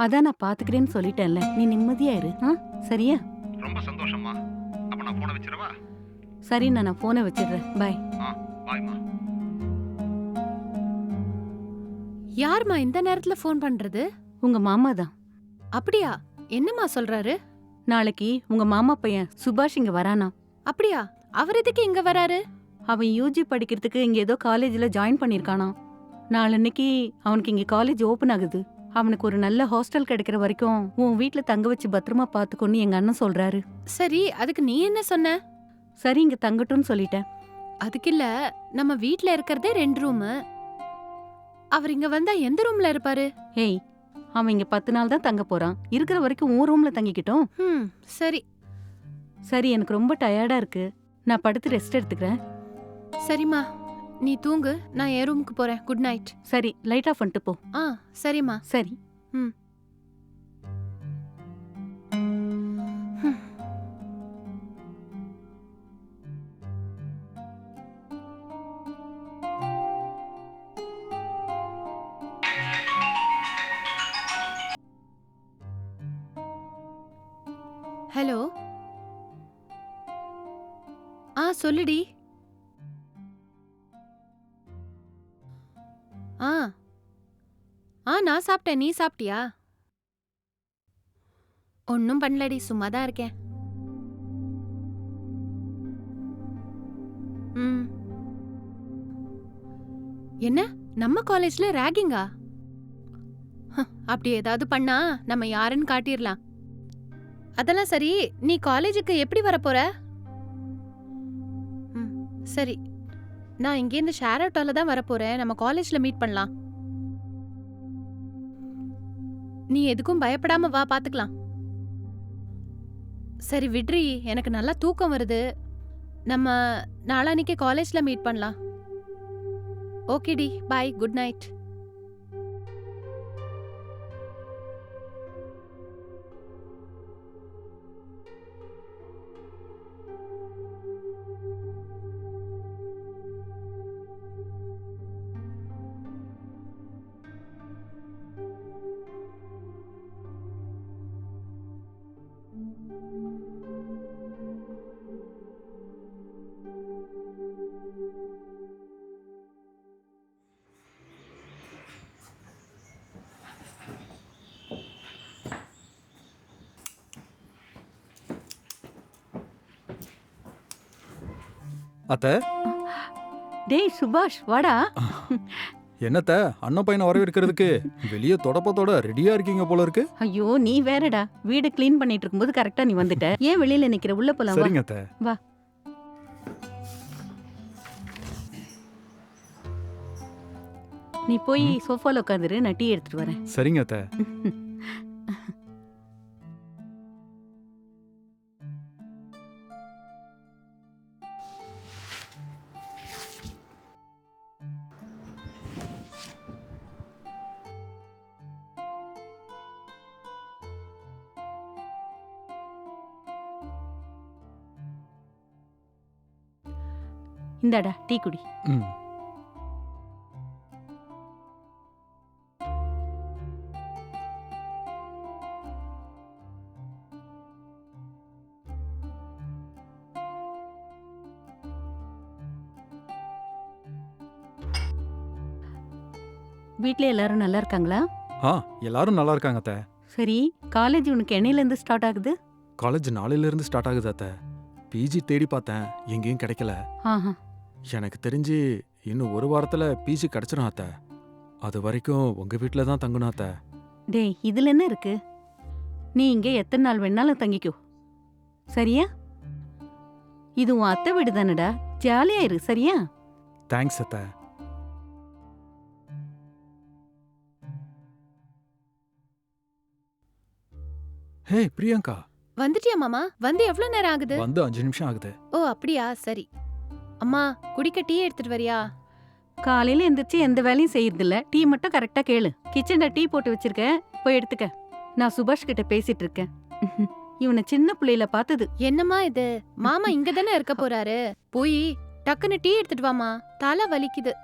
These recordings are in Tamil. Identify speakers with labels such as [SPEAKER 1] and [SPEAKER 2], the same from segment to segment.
[SPEAKER 1] அதான் நான் பாத்துக்கிறேன்னு சொல்லிட்டேன்ல, நீ நிம்மதியா இரு. சரியா?
[SPEAKER 2] ரொம்ப சந்தோஷம்மா. அப்ப நான் போனை வச்சிரவா?
[SPEAKER 1] சரி, நான் போனை வச்சிடுறேன். பாய்.
[SPEAKER 2] பாய்மா.
[SPEAKER 3] யாரும்மா இந்த நேரத்துல ஃபோன் பண்றது?
[SPEAKER 1] உங்க மாமா தான்.
[SPEAKER 3] அப்படியா? என்னம்மா சொல்றாரு?
[SPEAKER 1] நாளைக்கு உங்க மாமா பையன் சுபாஷ் இங்க வரானா.
[SPEAKER 3] அப்படியா? அவர் எதுக்கு இங்க வராரு?
[SPEAKER 1] அவன் யூஜி படிக்கிறதுக்கு இங்க ஏதோ காலேஜ்ல ஜாயின் பண்ணிருக்கானா. நாளன்னைக்கு அவனுக்கு இங்க காலேஜ் ஓபன் ஆகுது. அவனுக்கு ஒரு நல்ல ஹாஸ்டல் கிடைக்கிற வரைக்கும் உன் வீட்ல தங்க வச்சு பத்திரமா பாத்துக்கோன்னு எங்க அண்ணன் சொல்றாரு.
[SPEAKER 3] சரி, அதுக்கு நீ என்ன சொன்ன?
[SPEAKER 1] சரி, இங்க தங்கட்டும்னு சொல்லிட்டேன்.
[SPEAKER 3] அதுக்கு இல்ல, நம்ம வீட்ல இருக்கறதே 2 ரூம். அவர் இங்க வந்தா எந்த ரூம்ல இருப்பாரு?
[SPEAKER 1] ஏய், அவன் இங்க 10 நாள் தான் தங்க போறான். இருக்கிற வரைக்கும் உன் ரூம்ல தங்கிக்கிட்டோம்.
[SPEAKER 3] சரி.
[SPEAKER 1] சரி, எனக்கு ரொம்ப டயர்டா இருக்கு. நான் படுத்து ரெஸ்ட் எடுத்துக்கிறேன்.
[SPEAKER 3] சரிம்மா, நீ தூங்கு. நான் என் ரூமுக்கு போறேன். Good night.
[SPEAKER 1] சரி, லைட் ஆஃப் பண்ணிட்டு போ.
[SPEAKER 3] சரிம்மா.
[SPEAKER 1] சரி.
[SPEAKER 3] ஹலோ. சொல்லுடி. நான் சாப்பிட்டேன். நீ சாப்பிட்டியா? ஒன்னும் பண்ணலடி, சும்மா தான் இருக்கேன். என்ன, நம்ம காலேஜ்ல ராகிங்கா? அப்படி ஏதாவது பண்ணா நம்ம யாருன்னு காட்டிரலாம். அதெல்லாம் சரி, நீ காலேஜுக்கு எப்படி வரப்போற? சரி, நான் இங்கேருந்து ஷேர் ஆட்டோல தான் வரப்போறேன். நம்ம காலேஜ்ல மீட் பண்ணலாம். நீ எதுக்கும் பயப்படாம வா, பாத்துக்கலாம். சரி விட்ரி, எனக்கு நல்லா தூக்கம் வருது. நம்ம நாளானிக்கு காலேஜ்ல மீட் பண்ணலாம். ஓகேடி, பாய், குட் நைட்.
[SPEAKER 4] அத்த.
[SPEAKER 1] டேய் சுபாஷ், வாடா.
[SPEAKER 4] என்னத்த, அண்ணன் பையனை வரவேற்கிறதுக்கு வெளியே தொடப்பத்தோட ரெடியா இருக்கீங்க போல இருக்கு.
[SPEAKER 1] ஐயோ, நீ வேறடா. வீடு கிளீன் பண்ணிட்டு இருக்கும்போது கரெக்டா நீ வந்துட்ட. ஏன் வெளியில நிக்கிற? உள்ள போலாம்.
[SPEAKER 4] சரிங்க அத்த.
[SPEAKER 1] வா. நீ போய் சோஃபால உட்காந்துரு, நான் டீ எடுத்துட்டு வரேன்.
[SPEAKER 4] சரிங்க அத்த.
[SPEAKER 1] இந்தாடா டீ குடி. வீட்ல எல்லாரும் நல்லா இருக்காங்களா?
[SPEAKER 4] எல்லாரும் நல்லா இருக்காங்க அத்த.
[SPEAKER 1] சரி, காலேஜ் உனக்கு என்னையில இருந்து ஸ்டார்ட் ஆகுது?
[SPEAKER 4] காலேஜ் நாளையில இருந்து ஸ்டார்ட் ஆகுது அத்த. பிஜி தேடி பார்த்தேன், எங்கேயும் கிடைக்கல. எனக்கு தெரிஞ்சு இன்னும் ஒரு வாரத்துல பிஜி கிடைச்சிடும் அத்த. அது வரைக்கும் உங்க வீட்ல தான் தங்கணும் அத்த.
[SPEAKER 1] டேய், இதுல என்ன இருக்கு? நீ இங்க எத்தனை நாள் வேணாலும் தங்கிக்கோ, சரியா? இது உன் அத்தை வீடு தானடா, ஜாலியா இரு, சரியா?
[SPEAKER 4] தேங்க்ஸ் அத்த. ஹே பிரியங்கா.
[SPEAKER 3] வந்துட்டியா மாமா? வந்து எவ்வளவு நேரம் ஆகுது?
[SPEAKER 4] வந்து 5 நிமிஷம் ஆகுது.
[SPEAKER 3] ஓ அப்படியா, சரி. அம்மா, குடிக்க டீ எடுத்துட்டு வரியா?
[SPEAKER 1] காலையில எந்திரிச்சு எந்த வேலையும் செய்யறதில்ல. டீ மட்டும் கரெக்டா கேளு. கிச்சன்ல டீ போட்டு வச்சிருக்கேன், போய் எடுத்துக்க. நான் சுபாஷ் கிட்ட பேசிட்டு இருக்கேன். இவனை சின்ன பிள்ளையில பார்த்தது.
[SPEAKER 3] என்னம்மா இது? மாமா இங்க தானே இருக்க போறாரு. போய் டக்குன்னு டீ எடுத்துட்டு வாமா, தலை வலிக்குது.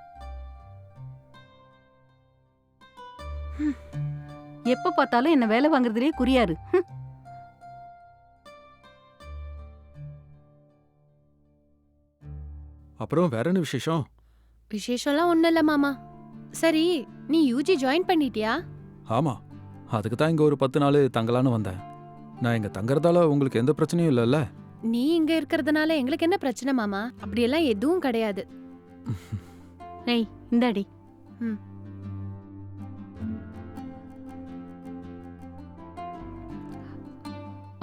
[SPEAKER 1] எப்ப பார்த்தாலும் என்ன வேலை வாங்குறதுலயே குறியாரு.
[SPEAKER 4] அப்புறம் வேற என்ன விசேஷம்?
[SPEAKER 3] விசேஷம்லாம் ஒண்ணும் இல்ல மாமா. சரி, நீ யூஜி ஜாயின் பண்ணிட்டியா?
[SPEAKER 4] ஆமா, அதுக்கு தான் இங்க ஒரு 10 நாள் தங்கலான்னு வந்தேன். நான் இங்க தங்கறதால உங்களுக்கு எந்த பிரச்சனையும் இல்லைல்ல?
[SPEAKER 3] நீ இங்க இருக்கிறதுனால எங்களுக்கு என்ன பிரச்சனை மாமா? அப்படியெல்லாம் எதுவும் கிடையாது.
[SPEAKER 1] ஏய் இந்தாடி.
[SPEAKER 3] ம்.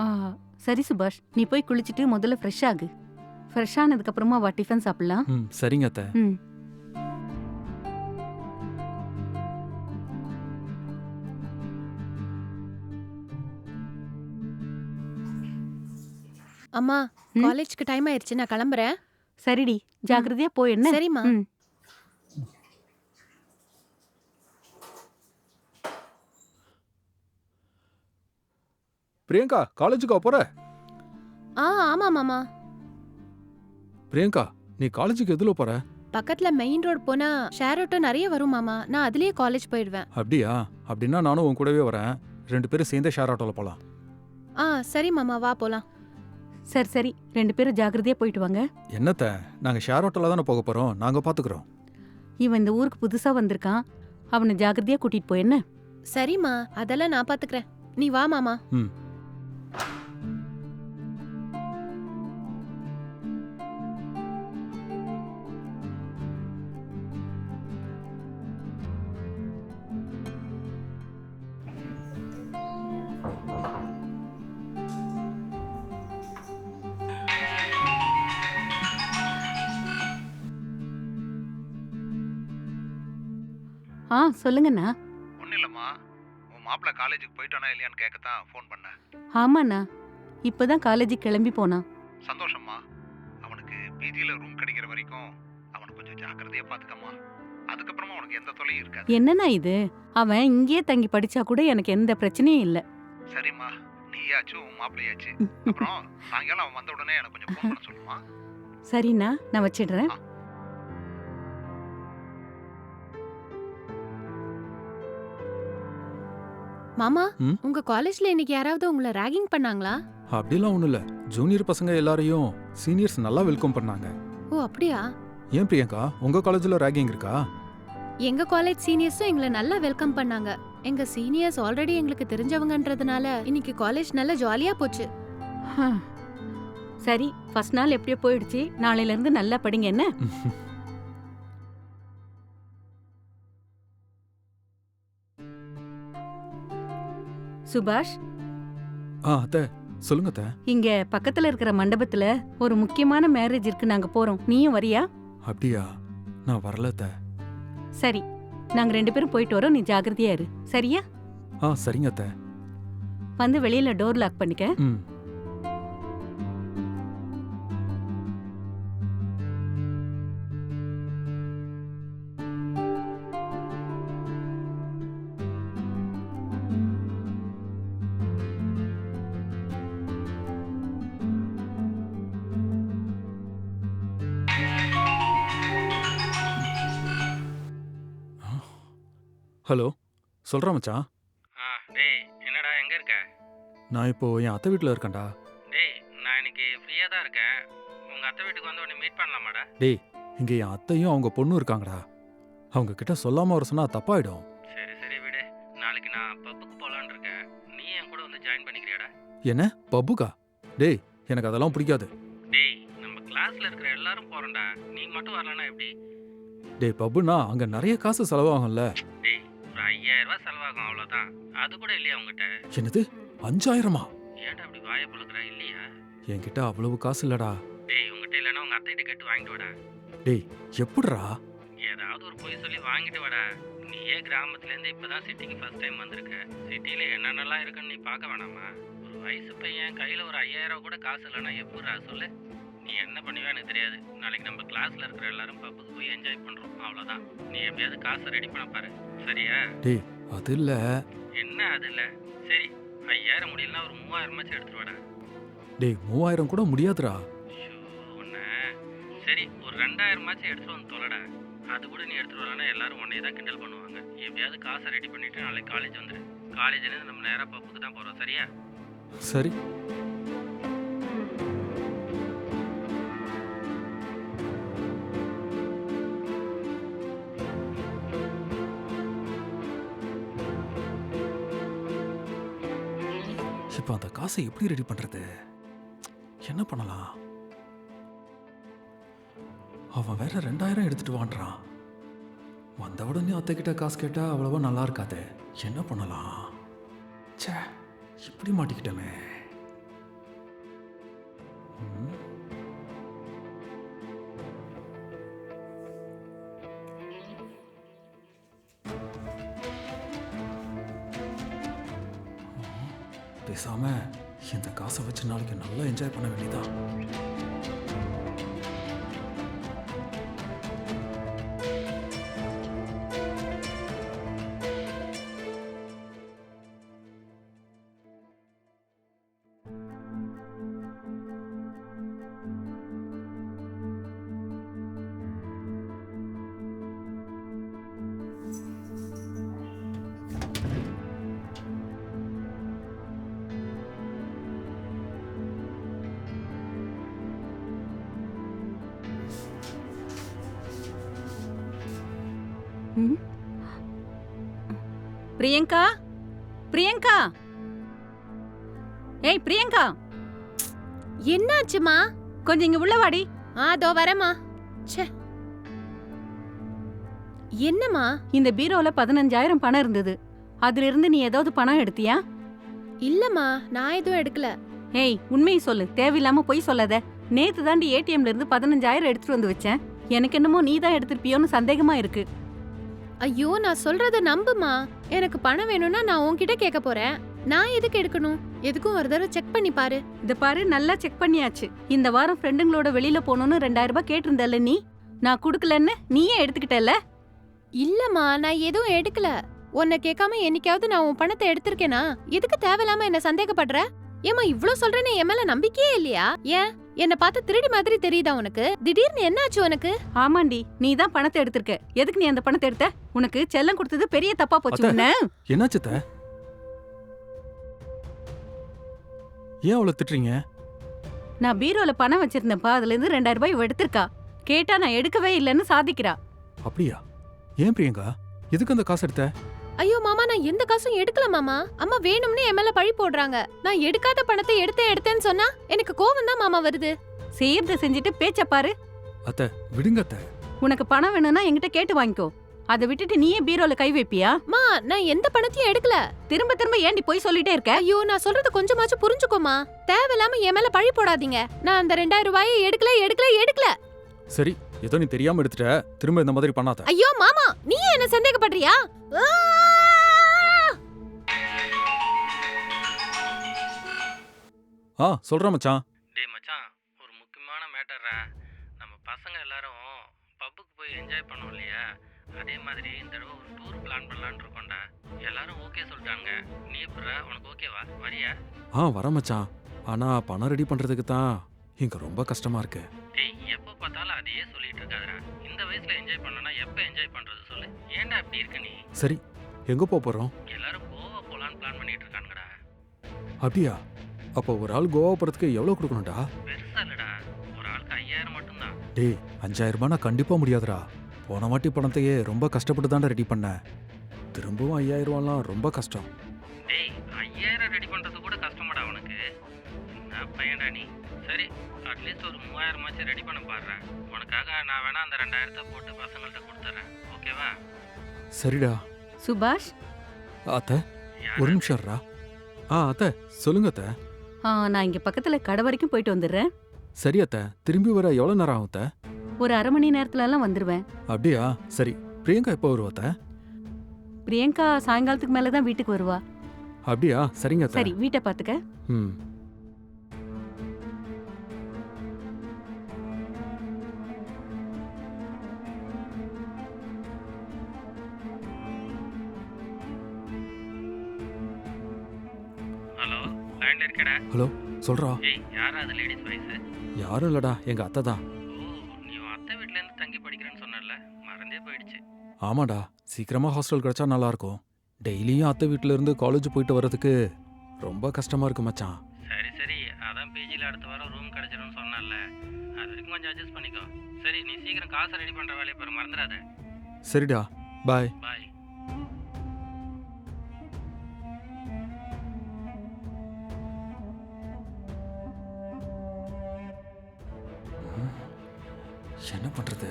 [SPEAKER 1] ஆ, சரி சுபாஷ், நீ போய் குளிச்சுட்டு முதல்ல ஃப்ரெஷ் ஆகு. ஃப்ரெஷ் ஆனதுக்கு அப்புறமா வா டிஃபன் சாப்பிடலாம்.
[SPEAKER 4] ம், சரிங்க அத்தை.
[SPEAKER 1] ம்.
[SPEAKER 3] அம்மா,
[SPEAKER 1] ம்?
[SPEAKER 3] காலேஜ்க்கு டைம் ஆயிருச்சு, நான் கிளம்புறேன்.
[SPEAKER 1] சரிடி, ஜாக்கிரதையா போய் என்ன.
[SPEAKER 3] சரிம்மா.
[SPEAKER 1] ம்.
[SPEAKER 4] பிரியங்கா, காலேஜுக்கா போற?
[SPEAKER 3] ஆமா மாமா.
[SPEAKER 4] பிரியங்கா, நீ காலேஜுக்கு எதுல போற?
[SPEAKER 3] பக்கத்துல மெயின் ரோட் போனா ஷேர் ஆட்டோ நிறைய வரும் மாமா. நான் அதுலயே காலேஜ் போயிடுவேன்.
[SPEAKER 4] அப்படியா? அப்படின்னா நானும் உன் கூடவே வரேன். 2 பேரும் சேர்ந்தே ஷேர் ஆட்டோல போலாம்.
[SPEAKER 3] சரி மாமா, வா போலாம்.
[SPEAKER 1] சரி சரி, 2 பேரும் ஜாக்கிரதையா போயிட்டு வாங்க.
[SPEAKER 4] என்னத்த, நாங்க ஷேர் ஆட்டோல தானே போக போறோம், நாங்க பாத்துக்கிறோம்.
[SPEAKER 1] இவன் இந்த ஊருக்கு புதுசா வந்திருக்கான், அவனை ஜாக்கிரதையா கூட்டிட்டு போய் என்ன.
[SPEAKER 3] சரிம்மா, அதெல்லாம் நான் பாத்துக்கிறேன். நீ வா மாமா.
[SPEAKER 4] ம்.
[SPEAKER 1] சொல்லுங்கண்ணா.
[SPEAKER 2] ஒன்றும் இல்லைம்மா, உன் மாப்பிள்ளை காலேஜுக்கு போயிட்டானா இல்லையான்னு கேட்கத்தான் ஃபோன் பண்ணேன்.
[SPEAKER 1] ஆமாண்ணா, இப்பதான் காலேஜுக்கு கிளம்பி போனான்.
[SPEAKER 2] சந்தோஷம்மா. அவனுக்கு பிஜியில் ரூம் கிடைக்கிற வரைக்கும் அவனை கொஞ்சம் ஜாக்கிரதையாக பார்த்துக்கம்மா. அதுக்கப்புறமா உனக்கு எந்த தொல்லையும் இருக்காது.
[SPEAKER 1] என்னண்ணா இது, அவன் இங்கேயே தங்கி படிச்சா கூட எனக்கு எந்த பிரச்சனையும் இல்லை.
[SPEAKER 2] சரிம்மா, நீயாச்சும் உன் மாப்பிள்ளையாச்சு. அப்புறம் சாயங்காலம் அவன் வந்த உடனே எனக்கு கொஞ்சம் ஃபோன் பண்ண சொல்லுமா.
[SPEAKER 1] சரிண்ணா, நான் வச்சிடுறேன்.
[SPEAKER 3] மாமா,
[SPEAKER 4] ம்?
[SPEAKER 3] உங்க காலேஜ்ல இன்னைக்கு யாராவது உங்களை ராகிங் பண்ணாங்களா?
[SPEAKER 4] அப்படிலாம் ஒண்ணும் இல்ல. ஜூனியர் பசங்க எல்லாரையும் சீனியர்ஸ் நல்லா வெல்கம் பண்ணாங்க.
[SPEAKER 3] ஓ அப்படியா?
[SPEAKER 4] ஏன் பிரியங்கா, உங்க காலேஜ்ல ராகிங் இருக்கா?
[SPEAKER 3] எங்க காலேஜ் சீனியர்ஸும் எங்களை நல்லா வெல்கம் பண்ணாங்க. எங்க சீனியர்ஸ் ஆல்ரெடி எங்களுக்கு தெரிஞ்சவங்கன்றதுனால இன்னைக்கு காலேஜ் நல்லா ஜாலியா போச்சு.
[SPEAKER 1] சரி, ஃபர்ஸ்ட் நாள் எப்படியோ போயிடுச்சு, நாளையில இருந்து நல்லா படிங்க என்ன. சுபாஷ்,
[SPEAKER 4] அத்தை, சொல்லுங்க அத்தை.
[SPEAKER 1] இங்க பக்கத்துல இருக்கிற மண்டபத்துல ஒரு முக்கியமான மேரேஜ் இருக்கு, நாங்க போறோம். நீயும் வரியா?
[SPEAKER 4] அப்படியா? நான் வரல அத்தை.
[SPEAKER 1] சரி, நாங்க 2 பேரும் போயிட்டு வரோம், நீ ஜாக்கிரதையா இரு. சரியா?
[SPEAKER 4] சரிங்க அத்தை.
[SPEAKER 1] வந்து வெளியில டோர் லாக் பண்ணிக்க.
[SPEAKER 4] ம். ஹலோ, சொல்றா மச்சான்.
[SPEAKER 5] டேய் என்னடா எங்க இருக்க?
[SPEAKER 4] நான் இப்போ என் அத்தை வீட்டில் இருக்கேன்டா.
[SPEAKER 5] டேய் நான் இன்னைக்கு ஃப்ரீயா தான் இருக்கேன். உங்க அத்தை வீட்டுக்கு வந்து உன்னை மீட் பண்ணலாமாடா?
[SPEAKER 4] டேய், இங்க என் அத்தையும் அவங்க பொண்ணும் இருக்காங்கடா. அவங்க கிட்ட சொல்லாம வர சொன்னா தப்பாயிடும்.
[SPEAKER 5] சரி சரி விடு. நாளைக்கு நான் பப்புக்கு போலான்னு இருக்கேன். நீ என் கூட வந்து ஜாயின் பண்ணிக்கிறியாடா?
[SPEAKER 4] என்ன பப்புக்கா? டேய், எனக்கு அதெல்லாம் பிடிக்காது.
[SPEAKER 5] டேய் நம்ம கிளாஸ்ல இருக்கிற எல்லாரும் போறோம்டா. நீ மட்டும் வரலனா எப்படி?
[SPEAKER 4] டேய், பப்புனா அங்க நிறைய காசு செலவாகும்ல.
[SPEAKER 5] டேய் ஒரு 5000 ரூபாய் செலவாகும் அவ்வளவுதான். அது கூட இல்லையா உங்ககிட்ட?
[SPEAKER 4] என்னது 5000-ஆ?
[SPEAKER 5] ஏன்டா அப்படி வாயை பழுக்கிற? இல்லையா?
[SPEAKER 4] என்கிட்ட அவ்வளவு காசு இல்லடா.
[SPEAKER 5] டேய் உங்ககிட்ட இல்லைன்னா உங்க அத்தைகிட்ட கேட்டு வாங்கிட்டு வாடா.
[SPEAKER 4] டேய், எப்படிடா?
[SPEAKER 5] ஏதாவது ஒரு பொய் சொல்லி வாங்கிட்டு வாடா. நீயே கிராமத்துல இருந்து இப்பதான் சிட்டிக்கு ஃபர்ஸ்ட் டைம் வந்திருக்க. சிட்டில என்னென்னலாம் இருக்குன்னு நீ பார்க்க வேணாமா? ஒரு வயசு பையன் கையில ஒரு 5000 ரூபா கூட காசு இல்லைன்னா எப்படிடா சொல்லு? நீ என்ன பண்ணுவே எனக்கு தெரியாது. நாளைக்கு நம்ம கிளாஸ்ல இருக்கிற எல்லாரும் பப்புக்கு போய் என்ஜாய் பண்றோம், அவ்வளவுதான். நீ எப்படியாவது காசை ரெடி பண்ண பாரு, சரியா?
[SPEAKER 4] டேய், அது இல்ல.
[SPEAKER 5] என்ன அது இல்ல? சரி 5000 முடியலன்னா ஒரு 3000 மாச்சும் எடுத்துட்டு வாடா.
[SPEAKER 4] டேய், 3000 கூட முடியாதுடா.
[SPEAKER 5] ஐயோ உன்ன. சரி ஒரு 2000 மாச்சும் எடுத்துட்டு வந்து தொலைடா. அது கூட நீ எடுத்துட்டு வரலன்னா எல்லாரும் உன்னையே தான் கிண்டல் பண்ணுவாங்க. எப்படியாவது காசை ரெடி பண்ணிட்டு நாளைக்கு காலேஜ் வந்துடு. காலேஜ்லேருந்து நம்ம நேராக பப்புக்கு தான் போகிறோம், சரியா?
[SPEAKER 4] சரி. இப்போ அந்த காசை எப்படி ரெடி பண்றது? என்ன பண்ணலாம்? அவன் வேற 2000 எடுத்துட்டு வான்றான். வந்த உடனே அத்தை கிட்ட காசு கேட்டா அவ்வளவா நல்லா இருக்காது. என்ன பண்ணலாம்? ச்சே, இப்படி மாட்டிக்கிட்டோமே. ம். பேசாம இந்த காசை வச்சு நாளைக்கு நல்லா என்ஜாய் பண்ண வேண்டியதான்.
[SPEAKER 1] ம். பிரியங்கா, பிரியங்கா, ஏய் பிரியங்கா,
[SPEAKER 3] என்னாச்சுமா?
[SPEAKER 1] கொஞ்சம் இங்க உள்ள வாடி.
[SPEAKER 3] அதோ வரேம்மா. ச்சே, என்னம்மா?
[SPEAKER 1] இந்த பீரோல 15,000 பணம் இருந்தது. அதுல இருந்து நீ ஏதாவது பணம் எடுத்தியா?
[SPEAKER 3] இல்லம்மா, நான் எதுவும் எடுக்கல.
[SPEAKER 1] ஏய் உண்மையை சொல்லு, தேவையில்லாம பொய் சொல்லாத. நேத்து தாண்டி ஏடிஎம்ல இருந்து 15,000 எடுத்துட்டு வந்து வச்சேன். எனக்கு என்னமோ நீ தான் எடுத்திருப்பியோன்னு சந்தேகமா இருக்கு.
[SPEAKER 3] ஐயோ, நான் சொல்றத நம்புமா. எனக்கு பணம் வேணும்னா நான் உன்கிட்ட கேட்க போறேன். நான் எதுக்கு எடுக்கணும்? எதுக்கும் ஒரு தடவை செக் பண்ணி பாரு.
[SPEAKER 1] இத பாரு, நல்லா செக் பண்ணியாச்சு. இந்த வாரம் ஃப்ரெண்டுங்களோட வெளியில போகணும்னு 2000 ரூபாய் கேட்டிருந்தல்ல நீ. நான் குடுக்கலன்னு நீயே எடுத்துக்கிட்டல.
[SPEAKER 3] இல்லம்மா, நான் எதுவும் எடுக்கல. உன்னை கேட்காம என்னைக்காவது நான் உன் பணத்தை எடுத்திருக்கேனா? எதுக்கு தேவையில்லாம என்ன சந்தேகப்படுற? ஏமா இவ்ளோ சொல்றேன்னு என் மேல நம்பிக்கையே இல்லையா? ஏன் என்ன பார்த்து திருடி மாதிரி தெரியுதா உனக்கு? திடீர்னு என்னாச்சு உனக்கு?
[SPEAKER 1] ஆமாண்டி, நீ தான் பணத்தை எடுத்திருக்க. எதுக்கு நீ அந்த பணத்தை எடுத்த? உனக்கு செல்லம் கொடுத்தது பெரிய தப்பா போச்சு.
[SPEAKER 4] அத்தை.
[SPEAKER 1] உன்னை
[SPEAKER 4] என்னாச்சு அத்தை? ஏன் அவ்வளவு திட்டுறீங்க?
[SPEAKER 1] நான் பீரோல பணம் வச்சிருந்தேன்ப்பா, அதுல இருந்து 2000 ரூபாய் இவ எடுத்திருக்கா. கேட்டா நான் எடுக்கவே இல்லைன்னு சாதிக்கிறா.
[SPEAKER 4] அப்படியா? ஏன் பிரியங்கா, எதுக்கு அந்த காசு எடுத்த?
[SPEAKER 3] ஐயோ மாமா, நான் எந்த காசும் எடுக்கல மாமா. அம்மா வேணும்னே என் மேல பழி போடுறாங்க. நான் எடுக்காத பணத்தை எடுத்தேன்னு சொன்னா எனக்கு கோவம் தான் மாமா வருது.
[SPEAKER 1] செய்யறத செஞ்சுட்டு பேச்ச பாரு.
[SPEAKER 4] அத்தை விடுங்க அத்தை.
[SPEAKER 1] உனக்கு பணம் வேணும்னா என்கிட்ட கேட்டு வாங்கிக்கோ. அதை விட்டுட்டு நீயே பீரோல கை வைப்பியா?
[SPEAKER 3] மா, நான் எந்த பணத்தையும் எடுக்கல.
[SPEAKER 1] திரும்ப திரும்ப ஏண்டி போய் சொல்லிட்டே இருக்க?
[SPEAKER 3] ஐயோ, நான் சொல்றது கொஞ்சமாச்சும் புரிஞ்சுக்கோமா. தேவையில்லாம என் மேல பழி போடாதீங்க. நான் அந்த 2000 ரூபாயை எடுக்கல.
[SPEAKER 4] சரி, ஏதோ நீ தெரியாம எடுத்துட்ட. திரும்ப இந்த மாதிரி பண்ணாத.
[SPEAKER 3] ஐயோ மாமா, நீ என்ன சந்தேகப்படுறியா?
[SPEAKER 4] சொல்றேன் மச்சான்.
[SPEAKER 5] டேய் மச்சான், ஒரு முக்கியமான மேட்டர்ரா. நம்ம பசங்க எல்லாரும் பப்புக்கு போய் என்ஜாய் பண்ணோம் இல்லையா? அதே மாதிரி இந்த தடவை ஒரு டூர் பிளான் பண்ணலான்னு இருக்கோம்டா. எல்லாரும் ஓகே சொல்லிட்டாங்க. நீ எப்படிடா, உனக்கு ஓகேவா? வரியா?
[SPEAKER 4] வரேன் மச்சான். ஆனா பணம் ரெடி பண்றதுக்கு தான் இங்க ரொம்ப கஷ்டமா இருக்கு.
[SPEAKER 5] டேய், எப்போ பார்த்தாலும் அதையே சொல்லிட்டு இருக்காதடா. இந்த வயசுல என்ஜாய் பண்ணனா எப்போ என்ஜாய் பண்றது சொல்லு? ஏன்டா இப்படி இருக்க நீ?
[SPEAKER 4] சரி, எங்க போறோம்?
[SPEAKER 5] எல்லாரும் கோவா போலான்னு பிளான் பண்ணிட்டு இருக்கானுங்கடா.
[SPEAKER 4] அப்படியா? அப்போ ஒரு ஆள் கோவா போறதுக்கு எவ்வளவு கொடுக்கணும்டா?
[SPEAKER 5] பெருசா இல்லடா, ஒரு ஆளுக்கு 5000 மட்டும்தான்.
[SPEAKER 4] டேய், 5000 ரூபாய்னா கண்டிப்பா முடியாதுடா. போன வாட்டி பணத்தையே ரொம்ப கஷ்டப்பட்டு தான்டா ரெடி பண்ணேன். திரும்பவும் 5000 ரூபாய்லாம் ரொம்ப கஷ்டம்.
[SPEAKER 5] டேய், 5000 ரெடி பண்றது கூட கஷ்டமாடா உனக்கு? என்ன பையன்டா நீ? சரி, அட்லீஸ்ட் ஒரு 3000 ஆச்சு ரெடி பண்ண பாடுறேன். உனக்காக நான் வேணா அந்த 2000 போட்டு பசங்கள்ட்ட கொடுத்துறேன், ஓகேவா?
[SPEAKER 4] சரிடா.
[SPEAKER 1] சுபாஷ்,
[SPEAKER 4] அத்தை ஒரு நிமிஷம் இருடா. அத்தை சொல்லுங்க அத்தை.
[SPEAKER 1] நான் இங்க பக்கத்துல கடை வரைக்கும் போயிட்டு வந்துடுறேன்.
[SPEAKER 4] சரி அத்தை, திரும்பி வர எவ்வளவு நேரம் ஆகும் அத்தை?
[SPEAKER 1] ஒரு அரை மணி நேரத்துல எல்லாம் வந்துருவேன்.
[SPEAKER 4] அப்படியா? சரி, பிரியங்கா எப்போ வருவா அத்தை?
[SPEAKER 1] பிரியங்கா சாயங்காலத்துக்கு மேலதான் வீட்டுக்கு வருவா.
[SPEAKER 4] அப்படியா? சரிங்க அத்தை.
[SPEAKER 1] சரி, வீட்டை பாத்துக்க.
[SPEAKER 4] ம்.
[SPEAKER 5] ஹலோ, லைன்ல இருக்கடா?
[SPEAKER 4] ஹலோ, சொல்றா.
[SPEAKER 5] ஏய், யாரா அது லேடிஸ் வாய்ஸ்?
[SPEAKER 4] யாரும் இல்லடா, எங்க அத்தை தான்.
[SPEAKER 5] ஓ, நீ உன் அத்தை வீட்ல இருந்து தங்கி படிக்கிறேன்னு சொன்னல, மறந்தே போயிடுச்சு.
[SPEAKER 4] ஆமாடா, சீக்கிரமா ஹாஸ்டல் கிடைச்சா நல்லா இருக்கும். டெய்லியும் அத்தை வீட்ல இருந்து காலேஜ் போயிட்டு வர்றதுக்கு ரொம்ப கஷ்டமா இருக்கு மச்சான்.
[SPEAKER 5] சரி சரி, அதான் பிஜியில் அடுத்த வாரம் ரூம் கிடைச்சிரும்னு சொன்னல, அது வரைக்கும் கொஞ்சம் அட்ஜஸ்ட் பண்ணிக்கோ. சரி, நீ சீக்கிரம் காசை ரெடி பண்ணுற வேலையை பாரு, மறந்துடாத.
[SPEAKER 4] சரிடா, பாய்.
[SPEAKER 5] பாய்.
[SPEAKER 4] என்ன பண்றது?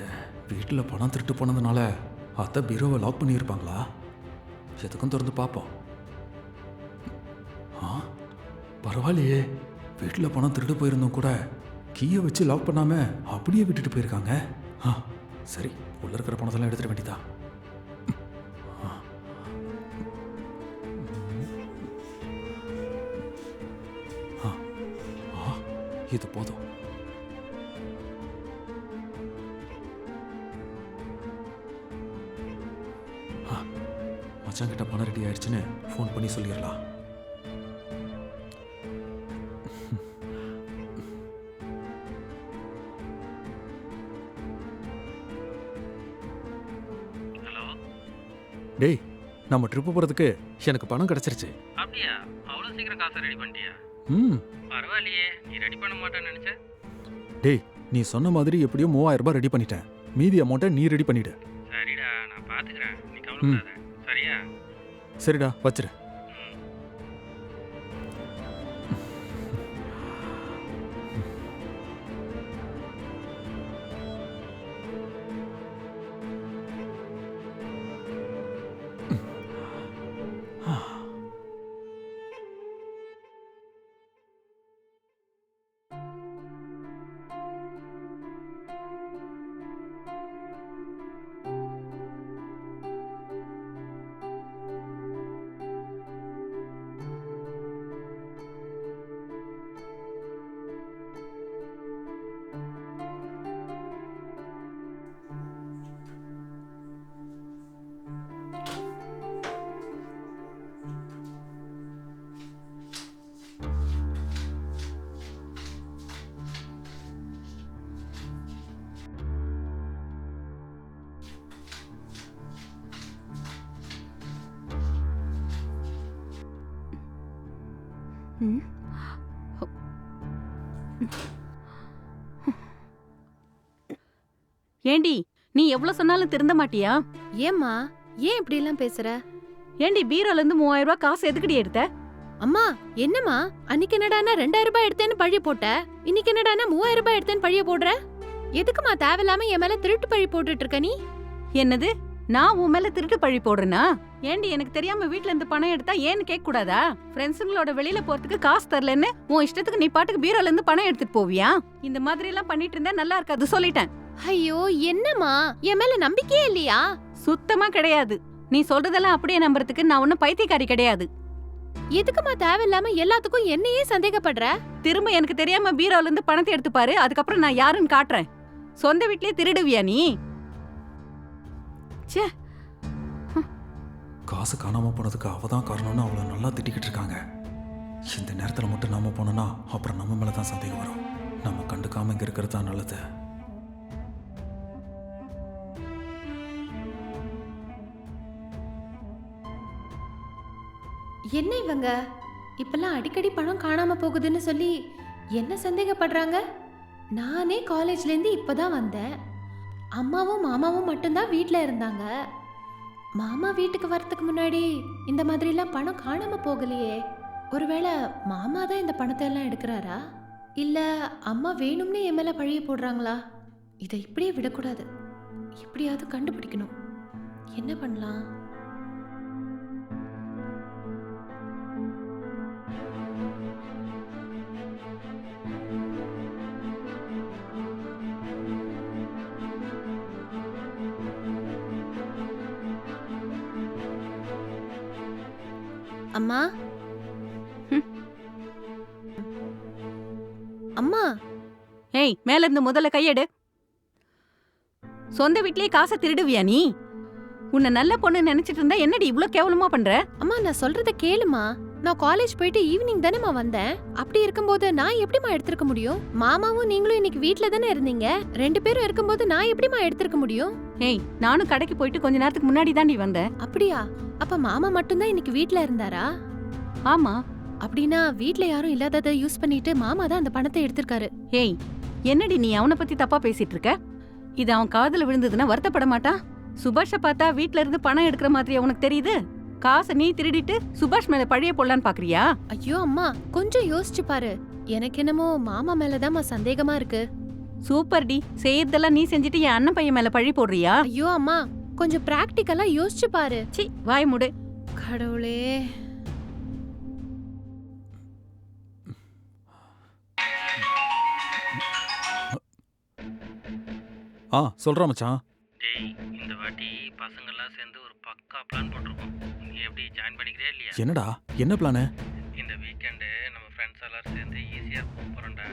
[SPEAKER 4] வீட்டில் பணம் திருட்டு போனதுனால அத்தை பீரோவை லாக் பண்ணியிருப்பாங்களா? எதுக்கும் திறந்து பார்ப்போம். பரவாயில்லையே, வீட்டில் பணம் திருட்டு போயிருந்தோம் கூட கீயை வச்சு லாக் பண்ணாம அப்படியே விட்டுட்டு போயிருக்காங்க. சரி, உள்ள இருக்கிற பணத்தெல்லாம் எடுத்துட வேண்டியதா. இது போதும். மச்சான் கிட்ட பணம் ரெடி ஆயிடுச்சுன்னு ஃபோன் பண்ணி சொல்லிடலாம்.
[SPEAKER 5] ஹலோ.
[SPEAKER 4] டேய், நம்ம ட்ரிப்பு போகிறதுக்கு எனக்கு பணம் கிடச்சிருச்சு.
[SPEAKER 5] அப்படியா? அவ்வளோ சீக்கிரம் காசை ரெடி பண்ணிட்டியா? பரவாயில்லையே, நீ ரெடி பண்ண மாட்டேன்னு நினச்சேன்.
[SPEAKER 4] டேய், நீ சொன்ன மாதிரி எப்படியோ 3000 ரூபாய் ரெடி பண்ணிட்டேன். மீதி அமௌண்ட்டை நீ ரெடி பண்ணிடு.
[SPEAKER 5] சரிடா, நான் பார்த்துக்கிறேன், நீ கவலைப்படாத. சரியா?
[SPEAKER 4] சரிடா, வச்சிரு.
[SPEAKER 1] ஏண்டி, நீ எவ்வளவு சொன்னாலும் திருந்த மாட்டியா?
[SPEAKER 3] ஏம்மா, ஏன் இப்படி எல்லாம் பேசுற?
[SPEAKER 1] ஏண்டி, பீரோல இருந்து 3000 ரூபாய் காசு எதுக்குடி எடுத்த?
[SPEAKER 3] அம்மா, என்னம்மா, அன்னைக்கு என்னடானா 2000 ரூபாய் எடுத்தேன்னு பழிய போட்ட, இன்னைக்கு என்னடானா 3000 ரூபாய் எடுத்தேன்னு பழிய போடுற? எதுக்குமா தேவையில்லாம என் மேல திருட்டு பழி போட்டுட்டு இருக்க நீ?
[SPEAKER 1] என்னது, நான் உன் மேல திருட்டு பழி போடுறேனா? ஏண்டி, எனக்கு தெரியாம வீட்ல இருந்து பணம் எடுத்தா ஏன்னு கேட்க கூடாதா? ஃப்ரெண்ட்ஸுங்களோட வெளியில போறதுக்கு காசு தரலன்னு உன் இஷ்டத்துக்கு நீ பாட்டுக்கு பீரோல இருந்து பணம் எடுத்துட்டு போவியா? இந்த மாதிரி எல்லாம் பண்ணிட்டு இருந்தா நல்லா இருக்காது, சொல்லிட்டேன்.
[SPEAKER 3] ஐயோ, என்னம்மா, என் மேல நம்பிக்கையே இல்லையா?
[SPEAKER 1] சுத்தமா கிடையாது. நீ சொல்றதெல்லாம் அப்படியே நம்புறதுக்கு நான் ஒன்னும் பைத்தியக்காரி கிடையாது.
[SPEAKER 3] எதுக்குமா தேவையில்லாம எல்லாத்துக்கும் என்னையே சந்தேகப்படுற?
[SPEAKER 1] திரும்ப எனக்கு தெரியாம பீரோல இருந்து பணத்தை எடுத்து பாரு, அதுக்கப்புறம் நான் யாருன்னு காட்டுறேன். சொந்த வீட்லயே திருடுவியா நீ? ச்சே,
[SPEAKER 4] காசு காணாம போனதுக்கு அவ தான் காரணம்னு அவளை நல்லா திட்டிக்கிட்டு இருக்காங்க. இந்த நேரத்தில் மட்டும் நாம போனோம்னா அப்புறம் நம்ம மேல தான் சந்தேகம் வரும். நம்ம கண்டுக்காம இங்க இருக்கிறது தான் நல்லது.
[SPEAKER 3] என்ன இவங்க இப்பெல்லாம் அடிக்கடி பணம் காணாம போகுதுன்னு சொல்லி என்ன சந்தேகப்படுறாங்க? நானே காலேஜ்ல இருந்து இப்பதான் வந்தேன். அம்மாவும் மாமாவும் மட்டும்தான் வீட்ல இருந்தாங்க. மாமா வீட்டுக்கு வரதுக்கு முன்னாடி இந்த மாதிரி எல்லாம் பணம் காணாம போகலையே. ஒருவேளை மாமா தான் இந்த பணத்தை எல்லாம் எடுக்கிறாரா, இல்ல அம்மா வேணும்னு என் மேல பழிய போடுறாங்களா? இதை இப்படியே விடக்கூடாது, எப்படியாவது கண்டுபிடிக்கணும். என்ன பண்ணலாம்? அம்மா, அம்மா.
[SPEAKER 1] ஏய், மேல இருந்து முதல்ல கையெடு. சொந்த வீட்லயே காசை திருடுவியா நீ? உன்னை நல்ல பொண்ணு நினைச்சிட்டு இருந்தா என்னடி இவ்ளோ கேவலமா பண்ற?
[SPEAKER 3] அம்மா, நான் சொல்றத கேளுமா. நான் காலேஜ் போயிட்டு ஈவினிங் தானேமா வந்தேன். அப்படி இருக்கும்போது நான் எப்படிமா எடுத்திருக்க முடியும்? மாமாவும் நீங்களும் இன்னைக்கு வீட்ல தானே இருந்தீங்க. 2 பேரும் இருக்கும்போது நான் எப்படிமா எடுத்திருக்க முடியும்?
[SPEAKER 1] ஏய், நானும் கடைக்கு போயிட்டு கொஞ்ச நேரத்துக்கு முன்னாடி தாண்டி வந்தேன்.
[SPEAKER 3] அப்படியா? அப்ப மாமா மட்டும்தான் இன்னைக்கு வீட்ல இருந்தாரா?
[SPEAKER 1] ஆமா.
[SPEAKER 3] அப்படின்னா வீட்ல யாரும் இல்லாததை யூஸ் பண்ணிட்டு மாமா தான் அந்த பணத்தை எடுத்திருக்காரு.
[SPEAKER 1] ஏய், என்னடி நீ அவனை பத்தி தப்பா பேசிட்டு இருக்க? இது அவன் காதுல விழுந்ததுன்னா வருத்தப்பட மாட்டான்? சுபாஷ பார்த்தா வீட்ல இருந்து பணம் எடுக்கிற மாதிரி உனக்கு தெரியுது. காசை நீ திருடிட்டு சுபாஷ் மேல பழைய போடலான்னு பாக்குறியா?
[SPEAKER 3] ஐயோ அம்மா, கொஞ்சம் யோசிச்சு பாரு. எனக்கு என்னமோ மாமா மேலதாம்மா சந்தேகமா இருக்கு.
[SPEAKER 1] சூப்பர் டி, செய்யறதெல்லாம் நீ செஞ்சுட்டு என் அண்ணன் பையன் மேல பழி போடுறியா?
[SPEAKER 3] ஐயோ அம்மா, கொஞ்சம் பிராக்டிக்கலா யோசிச்சு பாரு.
[SPEAKER 1] சி, வாய் மூடு.
[SPEAKER 3] கடவுளே.
[SPEAKER 4] சொல்றா மச்சான்.
[SPEAKER 5] டேய், இந்த வாட்டி பசங்கள்லாம் சேர்ந்து ஒரு பக்கா பிளான் போட்டிருக்கோம். நீ எப்படி ஜாயின் பண்ணிக்கிறே இல்லையா?
[SPEAKER 4] என்னடா, என்ன பிளானு?
[SPEAKER 5] இந்த வீக்கெண்டு நம்ம ஃப்ரெண்ட்ஸ் எல்லாரும் சேர்ந்து ஈஸியாக போக போகிறோம்டா.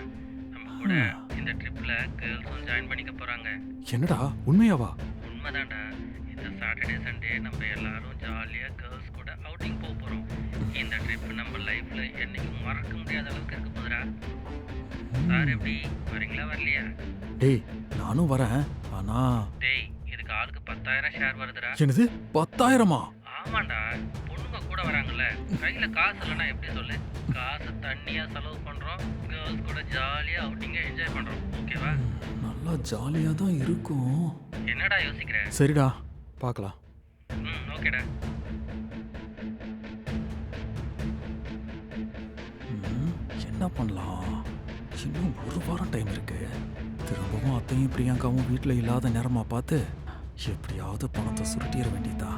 [SPEAKER 5] நம்ம கூட இந்த ட்ரிப்பில் கேர்ள்ஸும் ஜாயின் பண்ணிக்க போகிறாங்க.
[SPEAKER 4] என்னடா, உண்மையாவா?
[SPEAKER 5] உண்மைதான்டா. இந்த சாட்டர்டே சண்டே நம்ம எல்லாரும் ஜாலியாக கேர்ள்ஸ் கூட அவுட்டிங் போக போகிறோம். இந்த ட்ரிப் நம்ம லைஃப்பில் என்றைக்கும் மறக்க முடியாத அளவுக்கு இருக்க போதுடா. சார் எப்படி வரீங்களா வரலையா?
[SPEAKER 4] டேய், நானும் வரேன். ஆனா
[SPEAKER 5] டேய், இதுக்கு ஆளுக்கு 10,000 ஷேர் வருதுடா.
[SPEAKER 4] என்னது, 10,000-ஆ?
[SPEAKER 5] ஆமாண்டா, பொண்ணுங்க கூட வராங்கல்ல, கையில் காசு இல்லைன்னா எப்படி சொல்லு? காசு தண்ணியாக செலவு பண்ணுறோம், கேர்ள்ஸ் கூட ஜாலியாக அவுட்டிங்க என்ஜாய் பண்ணுறோம். ஓகேவா?
[SPEAKER 4] நல்லா ஜாலியா தான் இருக்கும்.
[SPEAKER 5] என்னடா யோசிக்கிற?
[SPEAKER 4] சரிடா, பார்க்கலாம்.
[SPEAKER 5] ஓகேடா.
[SPEAKER 4] என்ன பண்ணலாம்? இன்னும் 1 வாரம் டைம் இருக்கு. திரும்பவும் அத்தையும் பிரியங்காவும் வீட்டில் இல்லாத நேரமா பார்த்து எப்படியாவது பணத்தை சுருட்டிட வேண்டியதா.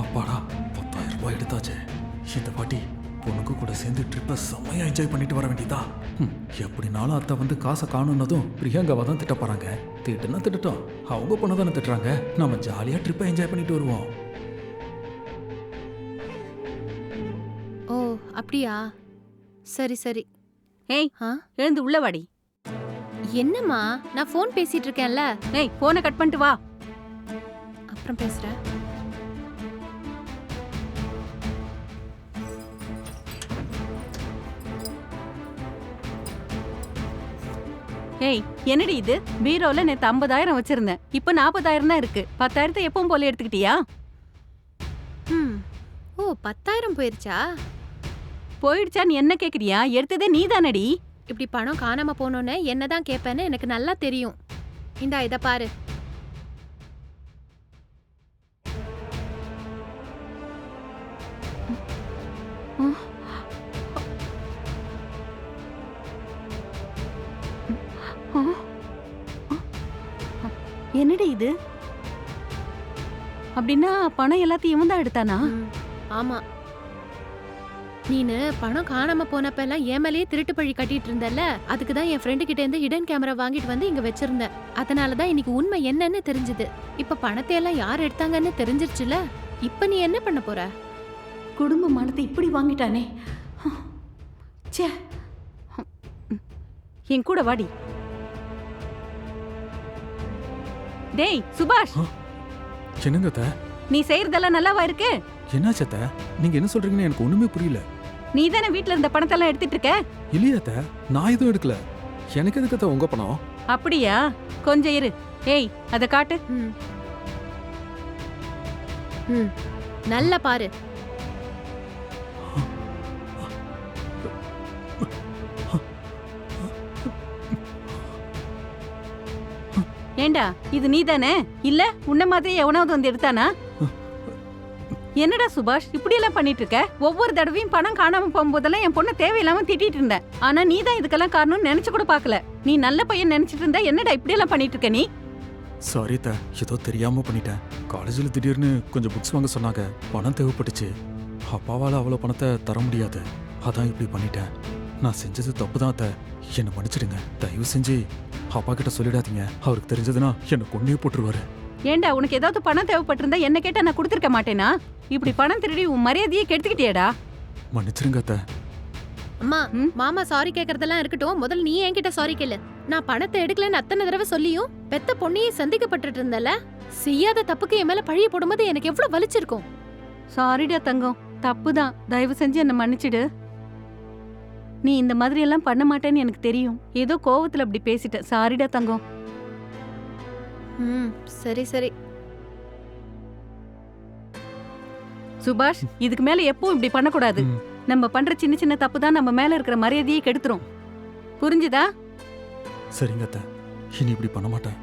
[SPEAKER 4] அப்பாடா, 10,000 ரூபாய் எடுத்தாச்சு. இந்த வாட்டி பொண்ணுக்கு கூட சேர்ந்து ட்ரிப்பை செம்மையா என்ஜாய் பண்ணிட்டு வர வேண்டியதா. எப்படினாலும் அத்தை வந்து காசை காணுன்னதும் பிரியங்காவை தான் திட்ட போறாங்க. திட்டுனா திட்டட்டும், அவங்க பொண்ணு தானே திட்டுறாங்க. நம்ம ஜாலியா ட்ரிப்பை என்ஜாய் பண்ணிட்டு வருவோம்.
[SPEAKER 3] ஓ அப்படியா? சரி சரி.
[SPEAKER 1] ஏய், எழுந்து உள்ள வாடி.
[SPEAKER 3] என்னம்மா, நான் ஃபோன் பேசிட்டு இருக்கேன்ல.
[SPEAKER 1] ஏய், போனை கட் பண்ணிட்டு வா.
[SPEAKER 3] அப்புறம் பேசுறேன்.
[SPEAKER 1] ஏய், என்னடி இது? பீரோல நேத்து 50,000 வச்சிருந்தேன், இப்ப 40,000 தான் இருக்கு. 10,000 எப்பவும் போல எடுத்துக்கிட்டியா?
[SPEAKER 3] ஓ 10,000 போயிருச்சா?
[SPEAKER 1] போயிடுச்சான்னு என்ன கேக்குறியா? எடுத்ததே நீ தானடி.
[SPEAKER 3] இப்படி பணம் காணாம போனோன்னு என்னதான் கேட்பேன்னு எனக்கு நல்லா தெரியும். இந்தா இத பாரு.
[SPEAKER 1] என்னடி இது? அப்படின்னா பணம் எல்லாத்தையும் இவன் தான் எடுத்தானா?
[SPEAKER 3] ஆமா. நீனு பணம் காணாம போனப்ப எல்லாம் என் மேலேயே திருட்டு பழி கட்டிட்டு இருந்தல்ல, அதுக்கு தான் என் ஃப்ரெண்டு கிட்ட இருந்து ஹிடன் கேமரா வாங்கிட்டு வந்து இங்க வச்சிருந்தேன். அதனாலதான் இன்னைக்கு உண்மை என்னன்னு தெரிஞ்சது. இப்ப பணத்தை எல்லாம் யார் எடுத்தாங்கன்னு தெரிஞ்சிருச்சுல. இப்ப நீ என்ன பண்ண போற?
[SPEAKER 1] குடும்ப மானத்தை இப்படி வாங்கிட்டானே. ச்சே, என் கூட வாடி. டேய் சுபாஷ்,
[SPEAKER 4] என்னங்க அத்தை?
[SPEAKER 1] நீ செய்யறதெல்லாம் நல்லாவா இருக்கு?
[SPEAKER 4] என்னாச்சு அத்தை? நீங்க என்ன சொல்றீங்கன்னு எனக்கு ஒண்ணுமே புரியல.
[SPEAKER 1] நீ தானே வீட்ல இருந்த பணத்தெல்லாம் எடுத்துட்டு இருக்க?
[SPEAKER 4] இல்லையா அத்தை, நான் எதுவும் எடுக்கல. எனக்கு எதுக்கு அத்தை உங்க பணம்?
[SPEAKER 1] அப்படியா? கொஞ்சம் இரு. ஏய், அத காட்டு.
[SPEAKER 3] நல்லா பாரு.
[SPEAKER 1] ஏண்டா, இது நீ தானே? இல்ல உன்ன மாதிரி எவனாவது வந்து எடுத்தானா? என்னடா சுபாஷ், இப்படி எல்லாம் பண்ணிட்டு இருக்க? ஒவ்வொரு தடவையும் பணம் காணாம போகும்போதெல்லாம் என் பொண்ணை தேவையில்லாம திட்டிட்டு இருந்தேன். ஆனா நீ தான் இதுக்கெல்லாம் காரணம்னு நினைச்சு கூட பாக்கல. நீ நல்ல பையன் நினைச்சிட்டு இருந்தா என்னடா இப்படி எல்லாம் பண்ணிட்டு இருக்க நீ?
[SPEAKER 4] சாரி அத்தை, ஏதோ தெரியாம பண்ணிட்டேன். காலேஜில் திடீர்னு கொஞ்சம் புக்ஸ் வாங்க சொன்னாங்க, பணம் தேவைப்பட்டுச்சு. அப்பாவால் அவ்வளோ பணத்தை தர முடியாது, அதான் இப்படி பண்ணிட்டேன். நான் செஞ்சது தப்பு தான் அத்தை, என்னை மன்னிச்சிடுங்க. தயவு செஞ்சு அப்பா கிட்ட சொல்லிடாதீங்க, அவருக்கு தெரிஞ்சதுன்னா என்னை கொன்னே போட்டுருவாரு.
[SPEAKER 1] ஏண்டா உனக்கு ஏதாவது பணம் தேவைப்பட்டிருந்தா என்ன கேட்டா நான் கொடுத்துருக்க மாட்டேனா? இப்படி பணம் திருடி உன் மரியாதையே கெடுத்துக்கிட்டியேடா.
[SPEAKER 4] மன்னிச்சிருங்க அத்தை.
[SPEAKER 3] அம்மா
[SPEAKER 1] ம்?
[SPEAKER 3] மாமா சாரி கேக்குறதெல்லாம் இருக்கட்டும், முதல்ல நீ என்கிட்ட சாரி கேளு. நான் பணத்தை எடுக்கலன்னு அத்தனை தடவை சொல்லியும் பெத்த பொண்ணையே சந்திக்கப்பட்டுட்டு இருந்தல, செய்யாத தப்புக்கு என் மேல பழிய போடும்போது எனக்கு எவ்வளவு வலிச்சிருக்கும்.
[SPEAKER 1] சாரிடா தங்கம், தப்புதான். தயவு செஞ்சு என்ன மன்னிச்சிடு. நீ இந்த மாதிரி எல்லாம் பண்ண மாட்டேன்னு எனக்கு தெரியும். ஏதோ கோவத்துல அப்படி பேசிட்ட. சாரிடா தங்கம்.
[SPEAKER 3] சரி சரி.
[SPEAKER 1] சுபாஷ், இதுக்கு மேல எப்பவும் இப்படி பண்ணக்கூடாது.
[SPEAKER 4] ம்.
[SPEAKER 1] நம்ம பண்ற சின்ன சின்ன தப்பு தான் நம்ம மேல இருக்கிற மரியாதையே கெடுத்துரும். புரிஞ்சுதா?
[SPEAKER 4] சரிங்க அத்தை, இனி இப்படி பண்ண மாட்டேன்.